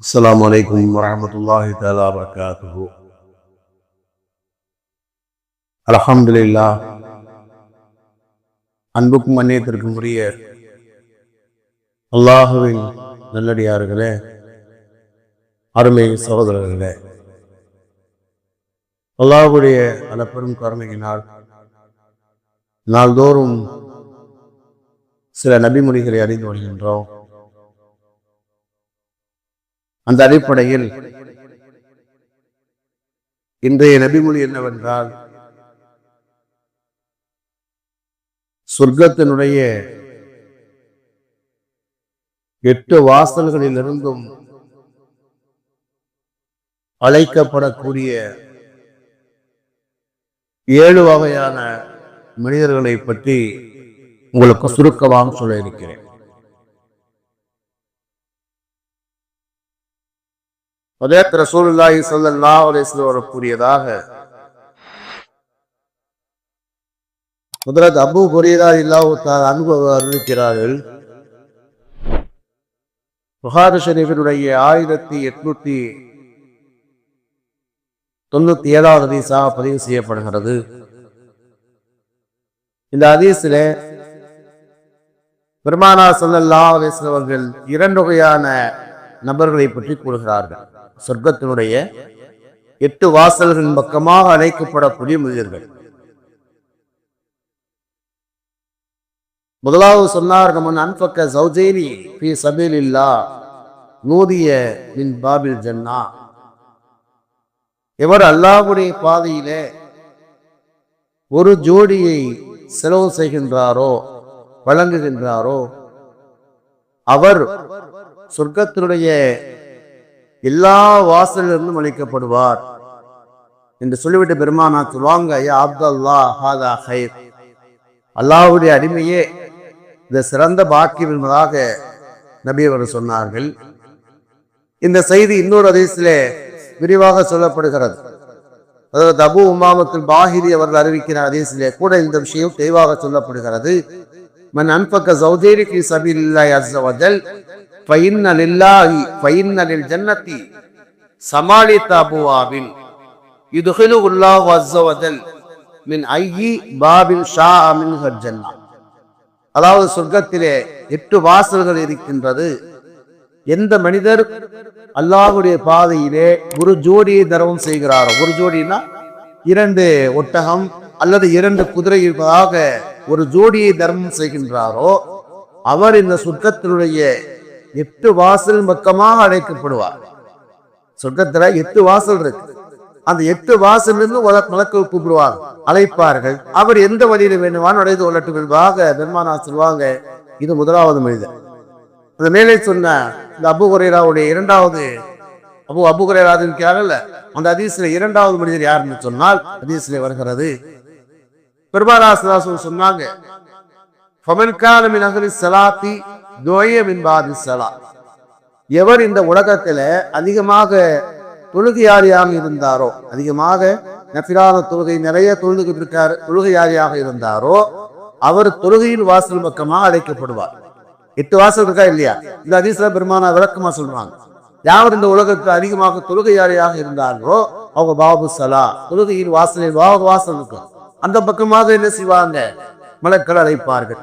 அஸ்ஸலாமு அலைக்கும் வரஹ்மத்துல்லாஹி தஆலா வபரகாத்துஹு. அல்ஹம்துலில்லாஹ். அன்புக்கும் மன்னியத்திற்கும் உரிய அல்லாஹுவின் நல்லடியார்களே, அருமை சகோதரர்களே, அல்லாஹ்வுடைய அளப்பெரும் கருணையினால் நாள்தோறும் சில நபிமொழிகளை அறிந்து வருகின்றோம். அந்த அடிப்படையில் இன்றைய நபிமொழி என்னவென்றால், சொர்க்கத்தினுடைய 8 வாசல்களிலிருந்தும் அழைக்கப்படக்கூடிய 7 வகையான மனிதர்களை பற்றி உங்களுக்கு சுருக்கமாக சொல்ல இருக்கிறேன். ஹஜ்ரத் ரசூலுல்லாஹி ஸல்லல்லாஹு அலைஹி வஸல்லம் வரக்கூடியதாக ஹஜ்ரத் அபூ ஹுரைரா ரலியல்லாஹு தஆலா அன்ஹு அறிவிக்கிறார்கள். புகாரி ஷரீஃபினுடைய 1897 ஹதீஸாக பதிவு செய்யப்படுகிறது. இந்த ஹதீஸிலே பெருமானார் ஸல்லல்லாஹு அலைஹி வஸல்லம் அவர்கள் 2 வகையான நபர்களை பற்றி கூறுகிறார்கள். சொர்க்கத்தினுடைய 8 வாசல்களின் பக்கமாக அழைக்கப்படக்கூடிய மனிதர்கள். முதலாவது சொன்னார், மன் அன்ஃபக ஸௌஜைனி ஃபீ ஸபீலில்லாஹ் நூதிய மின் பாபில் ஜன்னா. எவர் அல்லாஹ்வுடைய பாதையிலே ஒரு ஜோடியை செலவு செய்கின்றாரோ, வழங்குகின்றாரோ, அவர் சொர்க்கத்தினுடைய எல்லா வாசலிலிருந்தும் அழைக்கப்படுவார் என்று சொல்லிவிட்டு பெருமானார் சொல்வாங்க, யா அப்துல்லாஹ் ஹாதா ஹைர், அல்லாஹ்வுடைய அடிமையே இந்த சிறந்த பாக்கியம் என்பதாக நபி அவர்கள் சொன்னார்கள். இந்த செய்தி இன்னொரு ஹதீஸிலே விரிவாக சொல்லப்படுகிறது. அதாவது அபூ உமாமத்துல் பாஹிரி அவர்கள் அறிவிக்கிற ஹதீஸிலே கூட இந்த விஷயம் தெளிவாக சொல்லப்படுகிறது. மன் அன்ஃபக ஸௌஜைனி ஃபீ ஸபீலில்லாஹி அஸ்ஸ வஜல் ஃபஇன்ன லில்லாஹி ஃபஇன்ன லில் ஜன்னதி ஸமாலித அபுவாபின் யுத்கிலுல்லாஹு அஸ்ஸ வஜல் மின் ஐயி பாபின் ஷாஅ மின்ஹல் ஜன்னா. அதாவது சொர்க்கத்திலே 8 வாசல்கள் இருக்கின்றது. எந்த மனிதர் அல்லாஹ்வுடைய பாதையிலே ஒரு ஜோடியை தர்மம் செய்கிறாரோ, ஒரு ஜோடினா 2 ஒட்டகம் அல்லது 2 குதிரை இருப்பதாக ஒரு ஜோடியை தர்மம் செய்கின்றாரோ, அவர் இந்த சொர்க்கத்தினுடைய 8 வாசல் பக்கமாக அழைக்கப்படுவார். சொர்க்கத்துல 8 வாசல் இருக்கு. அந்த 8 வாசலிருந்து மலக்குகள் கூப்பிடுவார், அழைப்பார்கள். அவர் எந்த வழியில வேணுமான் நுழைந்து கொள்ளட்டும் என்பதாக பெருமானார் சொல்வாங்க. இது முதலாவது மனிதர். அந்த மேலே சொன்ன இந்த அபூ ஹுரைராவுடைய 2வது அபூ ஹுரைரா இருக்கிறார்கள். அந்த ஹதீஸ்ல 2வது மனிதர் யாருன்னு சொன்னால், ஹதீஸ்ல வருகிறது, பெருமானார் ஸல்லல்லாஹு அலைஹி வஸல்லம் சொன்னாங்க, ஃபமன் கான மின் அஹ்லி ஸலாத்தி துஆய மின் பாதி ஸலாத். எவர் இந்த உலகத்துல அதிகமாக தொழுகையாளியாக இருந்தாரோ, அதிகமாக நஃபிலான தொழுகை நிறைய தொழுதுகிட்டு இருக்காரு, தொழுகையாளியாக இருந்தாரோ, அவர் தொழுகையின் வாசல் பக்கமாக அழைக்கப்படுவார். 8 வாசல் இருக்கா இல்லையா? இந்த ஹதீஸ்ல பெருமானார் விளக்கமா சொல்றாங்க. யார் இந்த உலகத்தில் அதிகமாக தொழுகையாளியாக இருந்தார்களோ அவங்க பாபு சலா, தொழுகையின் வாசலில் வாசல் இருக்கும், அந்த பக்கமாக என்ன செய்வாங்க, மலக்கள் அழைப்பார்கள்.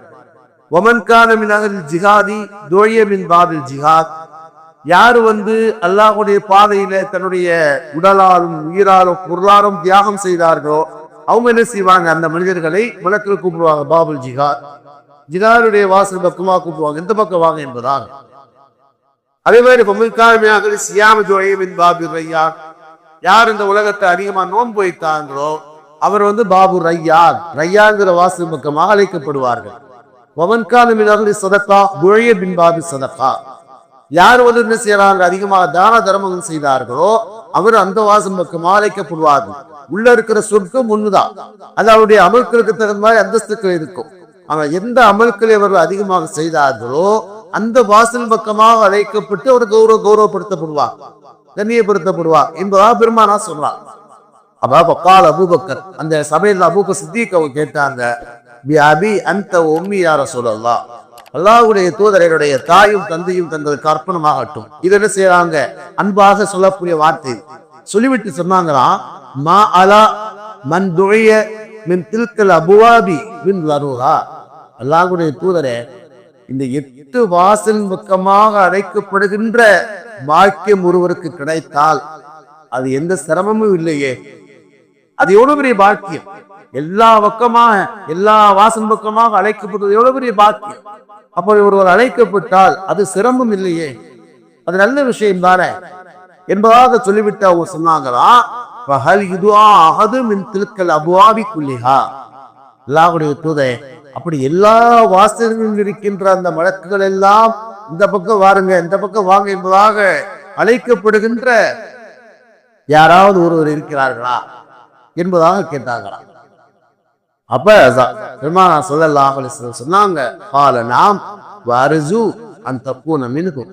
ஒமன் கான மின் அஹ்லில் ஜிஹாதி துஆய மின் பாபில் ஜிஹாத். யார் அல்லாஹ்வுடைய பாதையில தன்னுடைய உடலாலும் உயிராலும் பொருளாலும் தியாகம் செய்தார்களோ அவங்க என்ன செய்வாங்க, அந்த மனிதர்களை மலக்கள் கூப்பிடுவாங்க, பாபுல் ஜிஹாத், ஜிஹாதுடைய வாசல் பக்கமாக கூப்பிடுவாங்க, எந்த பக்கம் வாங்க என்பதாக. அதே மாதிரி யார் இந்த உலகத்தை அதிகமா நோன்பு வைத்தாங்களோ அவர் பாபு ரையான், ரையான்கிற வாசல் பக்கமாக அழைக்கப்படுவார்கள். யார் என்ன செய்யறாங்க, அதிகமாக தான தர்மங்கள் செய்தார்களோ அவர் அந்த வாசல் பக்கமாக அழைக்கப்படுவார்கள். உள்ள இருக்கிற சொர்க்கம் ஒண்ணுதான், அது அவருடைய அமல்களுக்கு தகுந்த மாதிரி அந்தஸ்துக்கள் இருக்கும். ஆனா எந்த அமல்களை அவர்கள் அதிகமாக செய்தார்களோ அந்த வாசல் பக்கமாக அழைக்கப்பட்டு அவர் கௌரவப்படுத்தப்படுவார், கண்ணியப்படுத்தப்படுவார் என்பதாக பெருமானார் சொல்றார். அப்ப கால் அபூபக்கர், அந்த சபையில் அபூபக்கர் சித்திக் அவங்க கேட்டாங்க, பி அபி அன்த உம்மி யா ரசூலல்லாஹ், அல்லாஹ்வுடைய தூதரனுடைய தாயும் தந்தையும் தங்களுக்கு அர்ப்பணமாகட்டும். இது என்ன செய்யறாங்க? அன்பாக சொல்லக்கூடிய வார்த்தை சொல்லிவிட்டு சொன்னாங்களாம், மா அலா மன் துய மின் தில்கல் அபுவாபி மின் லருஹா. அல்லாஹ்வுடைய தூதரே, இந்த 8 வாசல் பக்கமாக அழைக்கப்படுகின்ற பாக்கியம் ஒருவருக்கு கிடைத்தால் அது எந்த சிரமமும் இல்லையே. அது எவ்வளவு பெரிய பாக்கியம்! எல்லா வாசல் பக்கமாக அழைக்கப்படுவது எவ்வளவு பெரிய பாக்கியம்! அப்படி ஒருவர் அழைக்கப்பட்டால் அது சிரமம் இல்லையே, அது நல்ல விஷயம் தானே என்பதாக சொல்லிவிட்டு அவங்க சொன்னாங்களா, அல்லாஹ்வுடைய தூதரே, அப்படி எல்லா வாசல்களிலும் இருக்கின்ற அந்த மலக்குகள் எல்லாம் இந்த பக்கம் வாருங்க, இந்த பக்கம் வாங்க என்பதாக அழைக்கப்படுகின்ற யாராவது ஒருவர் இருக்கிறார்களா என்பதாக கேட்டார்களா. அப்ப பெருமானார் ஸல்லல்லாஹு அலைஹி வஸல்லம் சொன்னாங்க, قال நாம் வர்ஜு அன் தகூன மின்ஹும்,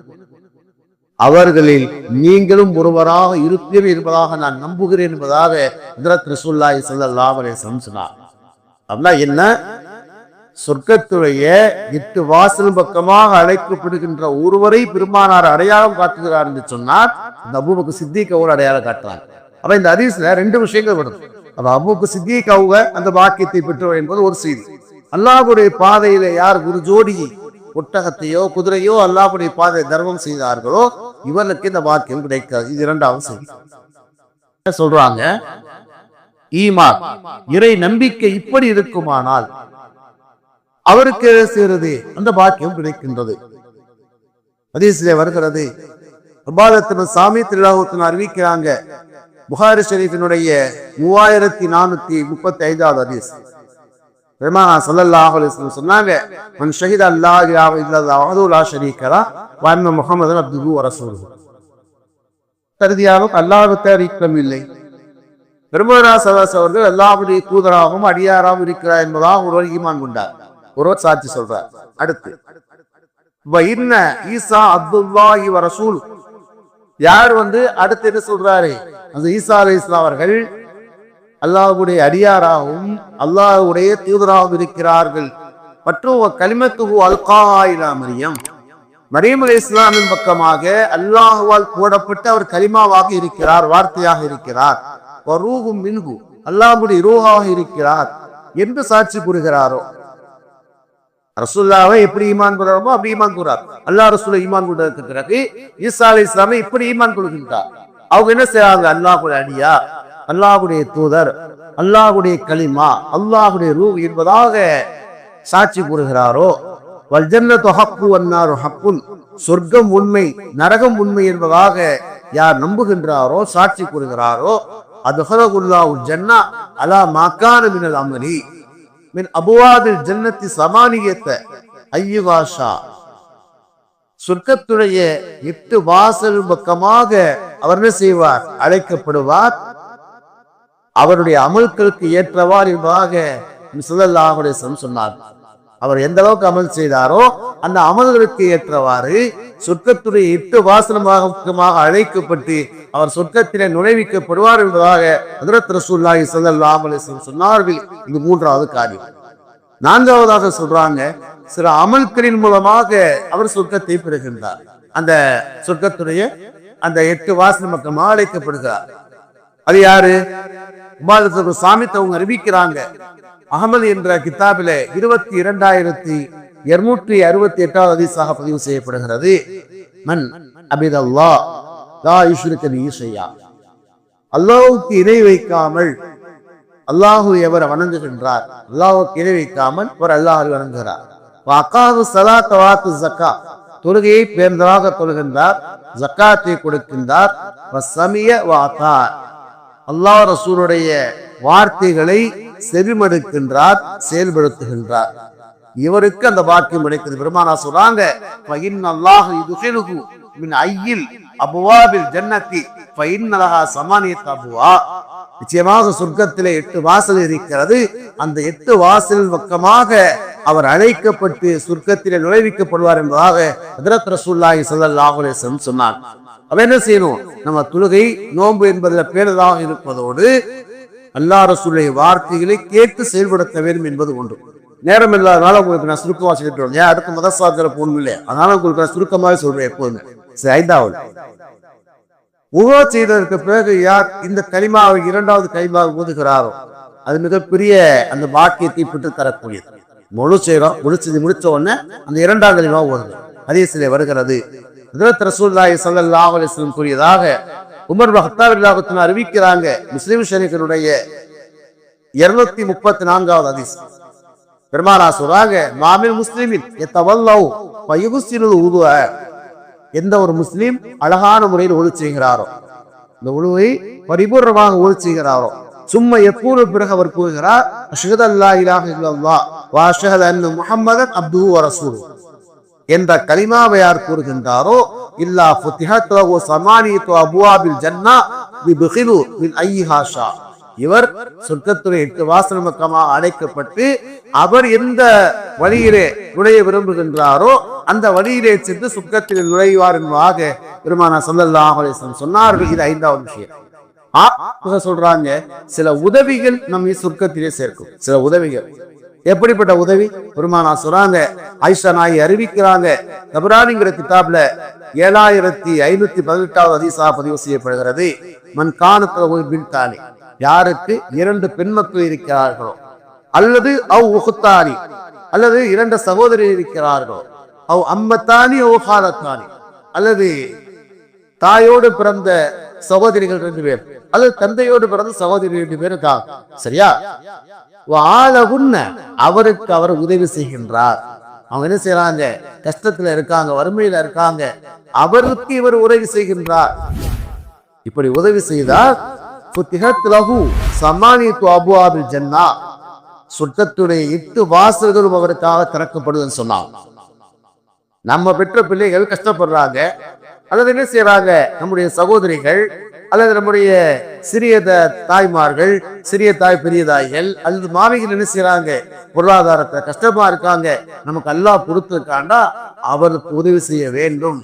அவர்களில் நீங்களும் ஒருவராக இருப்பீர்கள் என்பதாக நான் நம்புகிறேன் என்பதாக ஹஜ்ரத் ரசூலுல்லாஹி ஸல்லல்லாஹு அலைஹி வஸல்லம் சொன்னார். அப்படின்னா என்ன? சொர்க்கத்துடைய 8 வாசல் பக்கமாக அழைக்கப்படுகின்ற ஒருவரை பெருமானார் அடையாளம் காட்டுகிறார் என்று சொன்னார். இந்த அபூபக்கர் சித்திக் ஒரு அடையாளம் காட்டுறாங்க. அப்ப இந்த ஹதீஸ்ல 2 விஷயங்கள் வருது. அப்ப அபூபக்கர் சித்திக் அவங்க அந்த பாக்கியத்தை பெற்றவர் என்பது ஒரு செய்தி. அல்லாஹ்வுடைய பாதையில யார் ஒரு ஜோடி ஒட்டகத்தையோ குதிரையோ அல்லாஹ்வுடைய பாதையை தர்மம் செய்தார்களோ இவர்களுக்கு இந்த பாக்கியம் கிடைக்காது. இது 2வது செய்தி. சொல்றாங்க, ஈமான் இறை நம்பிக்கை இப்படி இருக்குமானால் அவருக்கு சேருது, அந்த பாக்கியம் கிடைக்கின்றது. ஹதீஸிலே வருகிறது, சாமி தில்லாஹுத்தன் அறிவிக்கிறாங்க, புகாரி ஷரீஃபினுடைய 3435வது ஹதீஸ். பெருமானார் ஸல்லல்லாஹு அலைஹி வஸல்லம் சொன்னாங்க, மன் ஷஹித அல்லாஹ் இலாஹ இல்லல்லாஹ் வஹ்தஹு லா ஷரீக லஹு வ அன்ன முஹம்மதன் அப்துஹு வ ரசூலுஹு. தகுதியாக அல்லாஹ்வுக்கு அறிவிக்கம் இல்லை, பெருமானார் ஸல்லல்லாஹு அலைஹி அவர்கள் அல்லாஹ்வுடைய தூதராகவும் அடியாராகவும் இருக்கிறார் என்பதாக ஒருவர் ஈமான் கொண்டார், ஒருவர் சாட்சி சொல்றார். அடுத்து இன்ன ஈசா அப்துல்லாஹி வ ரசூல், யார் அடுத்து என்ன சொல்றாரு? அந்த ஈசா அலைஹிஸ்ஸலாம் அவர்கள் அல்லாஹ்வுடைய அடியாராகவும் அல்லாஹ்வுடைய தூதராகவும் இருக்கிறார்கள். மற்றும் கலிமத்துஹு அல்கா இலா மரியம், மரியம் அலைஹிஸ்ஸலாமின் பக்கமாக அல்லாஹ்வால் போடப்பட்ட அவர் கலிமாவாக இருக்கிறார், வார்த்தையாக இருக்கிறார். வரூஹும் மின்ஹு, அல்லாஹ்வுடைய ரூஹாக இருக்கிறார் என்று சாட்சி கூறுகிறாரோ. ரசூலுல்லாஹ்வை எப்படி ஈமான் கொள்றோமோ அப்படி ஈமான் கொள்றார். அல்லாஹ் ரசூலை ஈமான் கொண்டதற்கு பிறகு ஈசா அலைஹிஸ்ஸலாமை இப்படி ஈமான் கொள்கின்றார். அவங்க என்ன செய்றாங்க? அல்லாஹ்வுடைய அடியா, அல்லாஹ்வுடைய தூதர், அல்லாஹ்வுடைய கலிமா, அல்லாஹ்வுடைய ரூஹ் என்பதாக சாட்சி கூறுகிறாரோ. வல் ஜன்னத்து ஹக்கு வன் நாரு ஹக்குன், சொர்க்கம் உண்மை நரகம் உண்மை என்பதாக யார் நம்புகின்றாரோ சாட்சி கூறுகிறாரோ, அதுஹலகுல்லாஹு ஜன்னா அலா மாகான மினல் அமலி மின் அபுவாபில் ஜன்னத்தி சமானியத்த ஐயுகாஷா. சொர்க்கத்துடைய 8 வாசல் பக்கமாக அவர் என்ன செய்வார்? அழைக்கப்படுவார். அவருடைய அமல்களுக்கு ஏற்றவாறு என்பதாக ஸல்லல்லாஹு அலைஹி வஸல்லம் சொன்னார். அவர் எந்த அளவுக்கு அமல் செய்தாரோ அந்த அமல்களுக்கு ஏற்றவாறு சொர்க்கத்துடைய 8 வாசலமாக அழைக்கப்பட்டு அவர் சொர்க்கத்திலே நுழைவிக்கப்படுவார் என்பதாக ஹஜ்ரத் ரசூலுல்லாஹி ஸல்லல்லாஹு அலைஹி வஸல்லம் சொன்னார்கள். இது 3வது காரியம். 4வதாக சொல்றாங்க, சில அமல்களின் மூலமாக அவர் சொர்க்கத்தை பெறுகின்றார். அந்த சொர்க்கத்துடைய அந்த 8 வாசல் பக்கமாக அழைக்கப்படுகிறார். அது யாரு? சாமித்தை அவங்க அறிவிக்கிறாங்க. அகமது என்ற கிதாபில 22,268வது ஹதீஸாக பதிவு செய்யப்படுகிறது. மன் அபிதல்லாஹ் லா யுஷ்ரிக பிஹி ஷைஆ, அல்லாஹ்வுக்கு இணை வைக்காமல் அல்லாஹு எவர் வணங்குகின்றார், அல்லாஹ்வுக்கு இணை வைக்காமல் அவர் அல்லாஹ்வை வணங்குகிறார். வஅகாது ஸலாத்த வஆத்து ஸகாத், தொழுகையை பேர்ந்ததாக தொழுகின்றார், ஜக்காத்தை கொடுக்கின்றார். வஸமிய வஅதா, அல்லாஹ் ரசூலுடைய வார்த்தைகளை செவிமடுக்கின்றார், செயல்படுத்துகின்றார். இவருக்கு அந்த பாக்கியம் கிடைக்கிறது. பெருமானார் சொல்றாங்க, ஃபஇன்னல்லாஹு யுத்ஹிலுஹு மின் ஐயில் அபுவாபில் ஜன்னத்தி ஃபஇன்னலஹா ஸமானியத்து அபுவா. நிச்சயமாக சொர்க்கத்திலே 8 வாசல் இருக்கிறது. அந்த 8 வாசல் பக்கமாக அவர் அழைக்கப்பட்டு சொர்க்கத்திலே நுழைவிக்கப்படுவார் என்பதாக ஹஜ்ரத் ரசூலுல்லாஹி ஸல்லல்லாஹு அலைஹி வஸல்லம் சொன்னார். அப்ப என்ன செய்யணும்? நம்ம தொழுகை நோன்பு என்பதில் பேருதாக இருப்பதோடு அல்லாஹ் ரசூலுடைய வார்த்தைகளை கேட்டு செயல்படுத்த வேண்டும் என்பது ஒன்று. நேரம் இல்லாதனால உங்களுக்கு நான் சுருக்கமா சொல்லிட்டு வரேன். ஏன் அடுத்த மதசாத்திர போகணும் இல்லையா, அதனால உங்களுக்கு நான் சுருக்கமாவே சொல்றேன் எப்போதுமே. சரி, 5வது உஹா செய்ததற்கு பிறகு யார் இந்த கலிமாவை 2வது கலிமாவை ஊதுகிறாரோ அது மிகப்பெரிய அந்த பாக்கியத்தை பெற்று தரக்கூடியது. முழு செய்யறோம், முடிச்ச உடனே அந்த 2வது கலிமா ஓதுது. ஹதீஸிலே வருகிறது, ஹஜ்ரத் ரசூலுல்லாஹி ஸல்லல்லாஹு அலைஹி வஸல்லம் கூறியதாக உமர் இப்னு கத்தாப் ரலியல்லாஹு அன்ஹு அறிவிக்கிறாங்க. முஸ்லிம் ஷரீஃபினுடைய 234வது ஹதீஸ். பெருமானார் சொல்றாங்க, மாமின் முஸ்லிமின் யதவல்லவு வயுஹ்சினுல் வுதுஅ, எந்த ஒரு முஸ்லிம் அழகான முறையில் ஒழு செய்கிறாரோ, இந்த ஒழுவை பரிபூர்ணமாக ஒழு செய்கிறாரோ, சும்மா எப்பூர்வ பிறகு அவர் கூறுகிறார், அஷ்ஹது அல்லா இலாஹ இல்லல்லாஹ் வ அஷ்ஹது அன்ன முஹம்மதன் அப்துஹு வ ரசூலுஹு என்ற கலிமாவை யார் கூறுகின்றாரோ, இல்லா ஃபுத்திஹத் லஹு ஸமானியத்து அப்வாபில் ஜன்னah பிபிகிலு மின் ஐஹா ஷா, இவர் சொர்க்கத்துடைய 8 வாசல் பக்கமாக அழைக்கப்பட்டு அவர் எந்த வழியிலே நுழைய விரும்புகின்றாரோ அந்த வழியிலே சென்று சொர்க்கத்தில் நுழைவார் என்பதாக பெருமானார் ஸல்லல்லாஹு அலைஹி வஸல்லம் சொன்னார்கள். இது 5வது விஷயம். சொல்றாங்க, சில உதவிகள் நம்ம சொர்க்கத்திலே சேர்க்கும். சில உதவிகள் எப்படிப்பட்ட உதவி? பெருமானார் சொல்றாங்க, ஆயிஷா நாயகி அறிவிக்கிறாங்க, தபரானிங்கிற கிதாப்ல 7518வது ஹதீஸா பதிவு செய்யப்படுகிறது, மன் கானத் லஹு பின்தானி, யாருக்கு 2 பெண் மக்கள் இருக்கிறார்களோ, அல்லது அவ் உஹ்தானி, அல்லது 2 சகோதரி இருக்கிறார்களோ, அவ் அம்மத்தானி அவ் ஹாலத்தானி, அல்லது தாயோடு பிறந்த சகோதரிகள் 2 பேர், அல்லது தந்தையோடு பிறந்த சகோதரி 2 பேர் இருக்காங்க. சரியா? அவருக்கு அவர் உதவி செய்கின்றார். அவங்க என்ன செய்யறாங்க? கஷ்டத்துல இருக்காங்க, வறுமையில இருக்காங்க, அவருக்கு இவர் உதவி செய்கின்றார். இப்படி உதவி செய்தால் சொர்க்கத்துடைய 8 வாசல்களும் அவருக்காக திறக்கப்படுதுன்னு சொன்னாங்க. நம்ம பெற்ற பிள்ளைகள் கஷ்டப்படுறாங்க, அல்லது என்ன செய்யறாங்க, நம்முடைய சகோதரிகள் அல்லது நம்முடைய சிறிய தாய்மார்கள், சிறிய தாய் பெரிய தாய்கள் அல்லது மாமிகள் என்ன செய்யறாங்க, பொருளாதாரத்தை கஷ்டமா இருக்காங்க, நமக்கு அல்லாஹ் கொடுத்திருக்காண்டா அவருக்கு உதவி செய்ய வேண்டும்.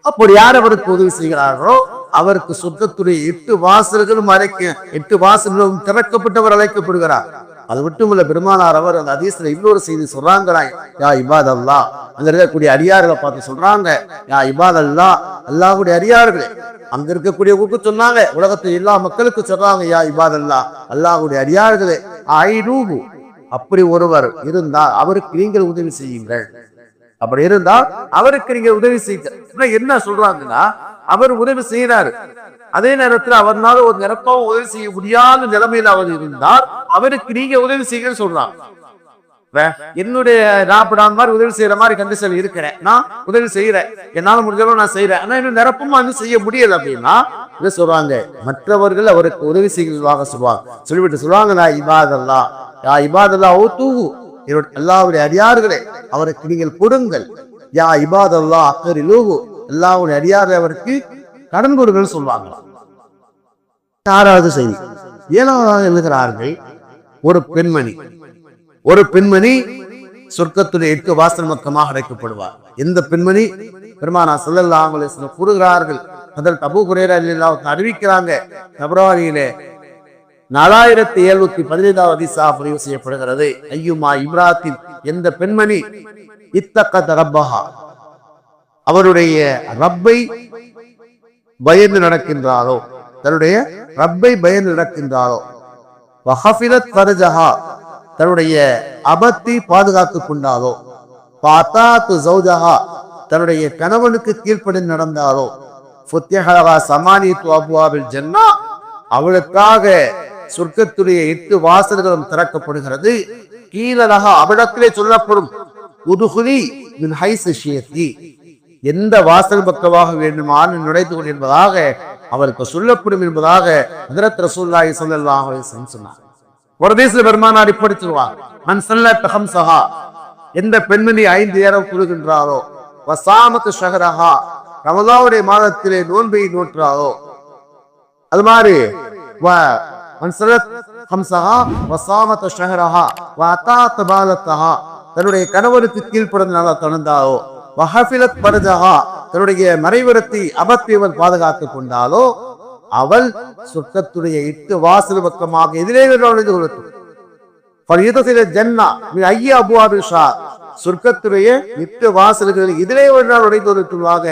அப்படி யார் அவருக்கு உதவி செய்கிறார்களோ அவருக்கு சொர்க்கத்துடைய 8 வாசல்களும் 8 வாசல்களும் திறக்கப்பட்டவர் அழைக்கப்படுகிறார். அது மட்டுமல்ல, பெருமானார் அவர் அந்த ஹதீஸ்ல இன்னொரு செய்தி சொல்றாங்க, யா இபாதல்லாஹ், அங்க இருக்கக்கூடிய அடியார்களை பார்த்து சொல்றாங்க, யா இபாதல்லாஹ், அல்லாஹ்வுடைய அடியார்களே. அங்க இருக்கக்கூடியவங்களுக்கு சொன்னாங்க, உலகத்தில் எல்லா மக்களுக்கு சொல்றாங்க, யா இபாதல்லாஹ், அல்லாஹ்வுடைய அடியார்களே, ஐரூஹு, அப்படி ஒருவர் இருந்தால் அவருக்கு நீங்கள் உதவி செய்யுங்கள். அப்படி இருந்தால் அவருக்கு நீங்க உதவி செய்ய என்ன சொல்றாங்கன்னா, அவர் உதவி செய்யறாரு, அதே நேரத்தில் அவர்னால ஒரு நிரப்பாவும் உதவி செய்ய முடியாத நிலைமையில் அவர் இருந்தால் அவருக்கு நீங்க உதவி செய்ய சொல்றாங்க. என்னுடைய நாற்படாம் மாதிரி உதவி செய்யற மாதிரி கண்டிஷன் இருக்கிறேன், நான் உதவி செய்யறேன், என்னால முடிஞ்சளவு நான் செய்யறேன், ஆனா இன்னும் நிரப்பமா வந்து செய்ய முடியல அப்படின்னா இதை சொல்றாங்க, மற்றவர்கள் அவருக்கு உதவி செய்வதாக சொல்லுவாங்க. சொல்லிவிட்டு சொல்லுவாங்க, நான் இபாதல்லாஹ், யா இபாதல்லாஹ் ஓ தூகு, அல்லாஹ்வுடைய அடியார்களே அவருக்கு நீங்கள் கொடுங்கள், யா இபாதல்லாஹ் அக்ரிலூஹு, அல்லாஹ்வுடைய அடியாரை அவருக்கு கடன் கொடுங்கள் சொல்லுவாங்க. 6வது செய்தி. 7வதாக எழுதுகிறார்கள், ஒரு பெண்மணி சொர்க்கத்துடைய 8 வாசல் பக்கமாக அழைக்கப்படுவார். எந்த பெண்மணி? பெருமானார் ஸல்லல்லாஹு அலைஹி வஸல்லம் கூறுகிறார்கள், ஹஜ்ரத் அபூ ஹுரைரா ரலியல்லாஹு அன்ஹு அறிவிக்கிறாங்க, தபரானியிலே 4715வது ஹதீஸா பதிவு செய்யப்படுகிறது, ஐயுமா இம்ராத்தின், எந்த பெண்மணி இத்தகத் ரப்பஹா, அவருடைய ரப்பை பயந்து நடக்கின்றாரோ, தன்னுடைய ரப்பை பயந்து நடக்கின்றாரோ, வஹஃபிலத் ஃபர்ஜஹா, தன்னுடைய அபத்தை பாதுகாத்துக் கொண்டாலோ, ஃபஅதாத்து ஜௌஜஹா, தன்னுடைய கணவனுக்கு கீழ்ப்படிந்து நடந்தாலோ, ஃபுத்திஹலஹா ஸமானியத்து அப்வாபில் ஜன்னah, அவளுக்காக சொர்க்கத்துடைய 8 வாசல்களும் திறக்கப்படுகிறது. கீழலஹா, அவளிடத்திலே சொல்லப்படும், உதுகுலி மின் ஹைஸு ஷியத்தி, எந்த வாசல் பக்கமாக வேண்டுமானு நுழைந்து கொள் என்பதாக அவருக்கு சொல்லப்படும் என்பதாக ஹஜ்ரத் ரசூலுல்லாஹி ஸல்லல்லாஹு அலைஹி வஸல்லம் சொன்னார். ஒரு தேச பெருமானார் இப்படி சொல்வார், மன் ஸல்லத்த ஹம்ஸஹா, எந்த பெண்மணி 5 நேரம் தொழுகின்றாரோ, வஸாமத் ஷஹரஹா, ரமலானுடைய மாதத்திலே நோன்பை நோற்றாரோ, அது மாதிரி மன் ஸல்லத் ஹம்ஸஹா வஸாமத் ஷஹரஹா வஅதாத் பாலத்தஹா, தன்னுடைய கணவருக்கு கீழ்ப்படிந்து நல்லா தொடர்ந்தாரோ, வஹஃபிலத் பர்ஜஹா, தன்னுடைய மறைவிடத்தை அபத்தையவள் பாதுகாத்துக் கொண்டாலோ, அவள் சொர்க்கத்துடைய 8 வாசல் பக்கமாக எதிரே நுழைந்து கொள்ளட்டும். சொர்க்கத்துடைய 8 வாசல்கள் இதிலே ஒரு நாள் உடைந்ததற்காக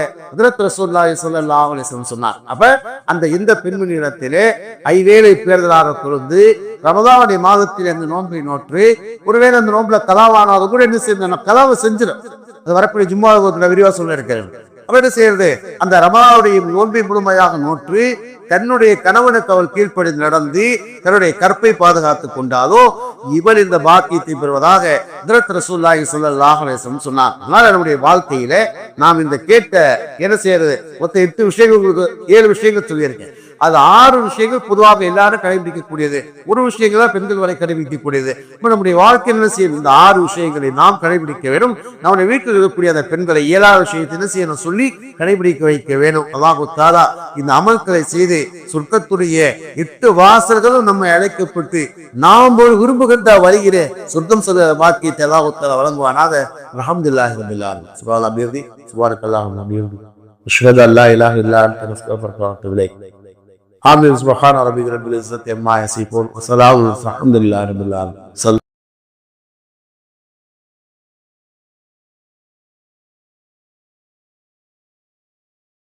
சொன்னார். அப்ப அந்த இந்த பெண்மணியிடத்திலே 5 வேளை பேர்தலாக பொருந்து ரமதானுடைய மாதத்தில் அந்த நோன்பை நோற்று ஒருவேளை அந்த நோன்புல கலாவானாவது கூட என்ன செய்ய கலாவை செஞ்சிடும். அது வரக்கூடிய ஜும்மா விரிவா சொல்ல இருக்கிறது. அப்ப என்ன செய்யறது, அந்த ரமலானுடைய நோன்பை முழுமையாக நோற்று தன்னுடைய கணவனுக்கு அவள் கீழ்ப்படிந்து நடந்து தன்னுடைய கற்பை பாதுகாத்துக் கொண்டாலோ இவள் இந்த பாக்கியத்தை பெறுவதாக ரசூலுல்லாஹி ஸல்லல்லாஹு அலைஹி வஸல்லம் சொன்னார். அதனால நம்முடைய வாழ்க்கையில நாம் இந்த கேட்ட என்ன செய்யறது, மொத்தம் 8 விஷயங்கள் 7 விஷயங்கள் சொல்லியிருக்கேன். அது 6 விஷயங்கள் பொதுவாக எல்லாரும் கடைபிடிக்கக்கூடியது, ஒரு விஷயங்களா பெண்கள் வரை கடைபிடிக்கக்கூடியது. நம்முடைய வாழ்க்கை என்ன செய்யும், இந்த 6 விஷயங்களை நாம் கடைபிடிக்க வேண்டும். நம்முடைய வீட்டில் இருக்கக்கூடிய அந்த பெண்களை 7ஆவது விஷயத்தை என்ன செய்யணும் சொல்லி கடைபிடிக்க வைக்க வேண்டும். அல்லாஹ் தஆலா இந்த அமல்களை செய்து சொர்க்கத்துடைய 8 வாசல்களும் நம்ம அழைக்கப்பட்டு நாம் விரும்புகின்ற வழியில சொர்க்கம் சொல்ல பாக்கியத்தை அல்லாஹ் தஆலா வழங்குவானாக. அல்ஹம்துலில்லாஹி ரப்பில் ஆலமீன். சுப்ஹானல்லாஹி வபிஹம்திஹி அஷ்ஹது அல்லா இலாஹா இல்லா அன்த அஸ்தக்ஃபிருக வ அத்தூபு இலைக். ஆமீன். சுப்ஹான ரப்பிக ரப்பில் இஸ்ஸத்தி அம்மா யசிஃபூன் வ ஸலாமுன் அலல் ஹம்துலில்லாஹி ரப்பில் ஆலமீன்.